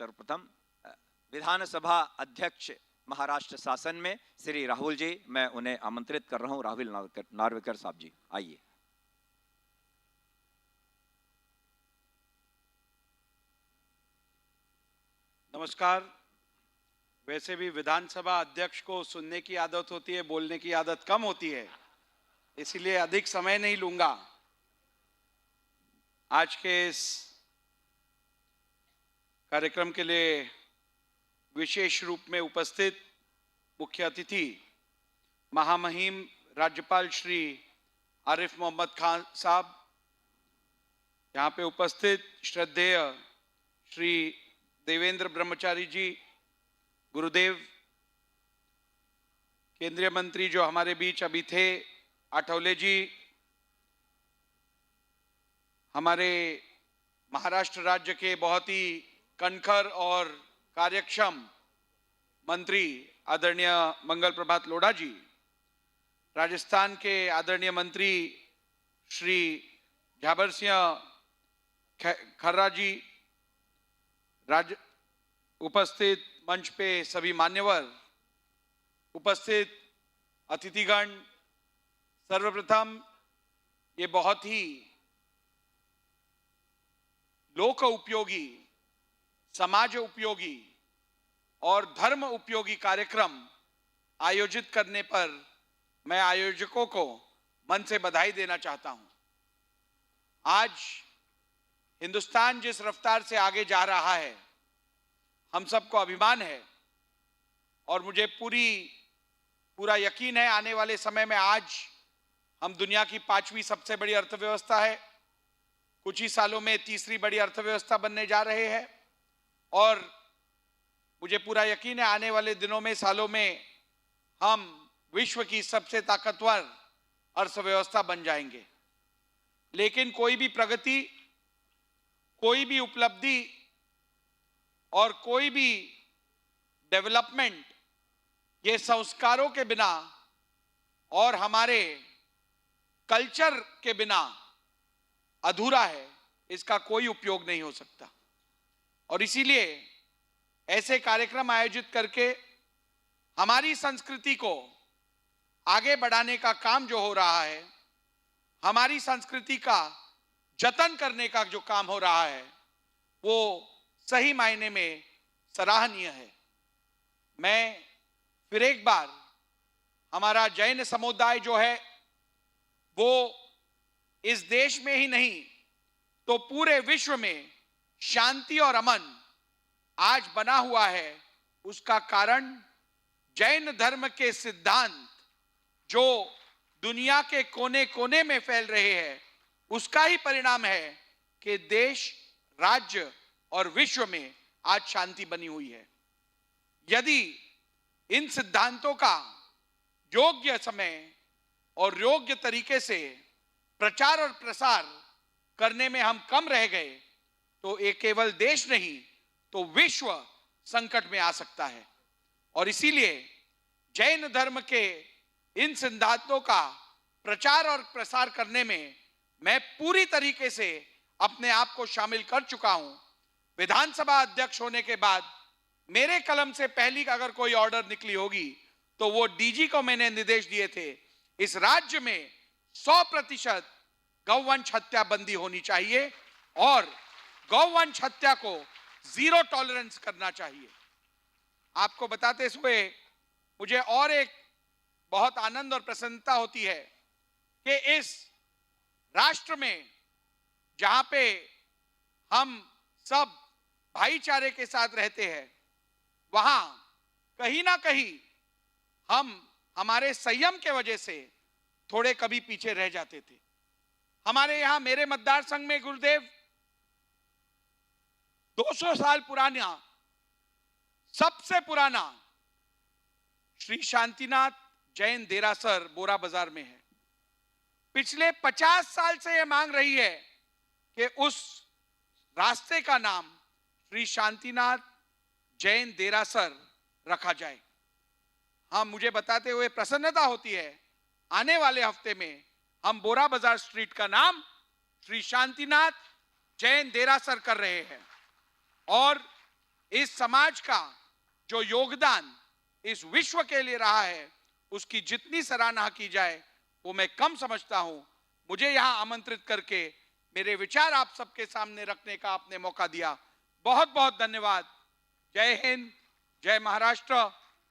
सर्वप्रथम विधानसभा अध्यक्ष महाराष्ट्र शासन में श्री राहुल जी, मैं उन्हें आमंत्रित कर रहा हूं। राहुल नार्वेकर साहब जी आइए। नमस्कार। वैसे भी विधानसभा अध्यक्ष को सुनने की आदत होती है, बोलने की आदत कम होती है, इसलिए अधिक समय नहीं लूंगा। आज के इस कार्यक्रम के लिए विशेष रूप में उपस्थित मुख्य अतिथि महामहिम राज्यपाल श्री आरिफ मोहम्मद खान साहब, यहाँ पे उपस्थित श्रद्धेय श्री देवेंद्र ब्रह्मचारी जी, गुरुदेव, केंद्रीय मंत्री जो हमारे बीच अभी थे आठवले जी, हमारे महाराष्ट्र राज्य के बहुत ही कणखर और कार्यक्षम मंत्री आदरणीय मंगल प्रभात लोढ़ा जी, राजस्थान के आदरणीय मंत्री श्री झाबर सिंह खर्रा जी, उपस्थित मंच पे सभी मान्यवर, उपस्थित अतिथिगण, सर्वप्रथम ये बहुत ही लोक उपयोगी, समाज उपयोगी और धर्म उपयोगी कार्यक्रम आयोजित करने पर मैं आयोजकों को मन से बधाई देना चाहता हूं। आज हिंदुस्तान जिस रफ्तार से आगे जा रहा है, हम सबको अभिमान है और मुझे पूरा यकीन है आने वाले समय में आज हम दुनिया की 5वीं सबसे बड़ी अर्थव्यवस्था है, कुछ ही सालों में तीसरी बड़ी अर्थव्यवस्था बनने जा रहे हैं और मुझे पूरा यकीन है आने वाले दिनों में, सालों में हम विश्व की सबसे ताकतवर अर्थव्यवस्था बन जाएंगे। लेकिन कोई भी प्रगति, कोई भी उपलब्धि और कोई भी डेवलपमेंट ये संस्कारों के बिना और हमारे कल्चर के बिना अधूरा है, इसका कोई उपयोग नहीं हो सकता। और इसीलिए ऐसे कार्यक्रम आयोजित करके हमारी संस्कृति को आगे बढ़ाने का काम जो हो रहा है, हमारी संस्कृति का जतन करने का जो काम हो रहा है, वो सही मायने में सराहनीय है। मैं फिर एक बार हमारा जैन समुदाय जो है वो इस देश में ही नहीं तो पूरे विश्व में शांति और अमन आज बना हुआ है, उसका कारण जैन धर्म के सिद्धांत जो दुनिया के कोने कोने में फैल रहे हैं, उसका ही परिणाम है कि देश, राज्य और विश्व में आज शांति बनी हुई है। यदि इन सिद्धांतों का योग्य समय और योग्य तरीके से प्रचार और प्रसार करने में हम कम रह गए तो ये केवल देश नहीं तो विश्व संकट में आ सकता है। और इसीलिए जैन धर्म के इन सिद्धांतों का प्रचार और प्रसार करने में मैं पूरी तरीके से अपने आप को शामिल कर चुका हूं। विधानसभा अध्यक्ष होने के बाद मेरे कलम से पहली अगर कोई ऑर्डर निकली होगी तो वो डीजी को मैंने निर्देश दिए थे, इस राज्य में 100% गौवंश हत्या बंदी होनी चाहिए और गौवंश हत्या को जीरो टॉलरेंस करना चाहिए। आपको बताते हुए मुझे और एक बहुत आनंद और प्रसन्नता होती है कि इस राष्ट्र में जहां पे हम सब भाईचारे के साथ रहते हैं, वहां कहीं ना कहीं हम हमारे संयम के वजह से थोड़े कभी पीछे रह जाते थे। हमारे यहां मेरे मतदार संघ में गुरुदेव 200 साल पुराना, सबसे पुराना श्री शांतिनाथ जैन देरासर बोरा बाजार में है। पिछले 50 साल से यह मांग रही है कि उस रास्ते का नाम श्री शांतिनाथ जैन देरासर रखा जाए। हाँ, मुझे बताते हुए प्रसन्नता होती है, आने वाले हफ्ते में हम बोरा बाजार स्ट्रीट का नाम श्री शांतिनाथ जैन देरासर कर रहे हैं और इस समाज का जो योगदान इस विश्व के लिए रहा है उसकी जितनी सराहना की जाए वो मैं कम समझता हूं। मुझे यहां आमंत्रित करके मेरे विचार आप सबके सामने रखने का आपने मौका दिया, बहुत बहुत धन्यवाद। जय हिंद, जय महाराष्ट्र।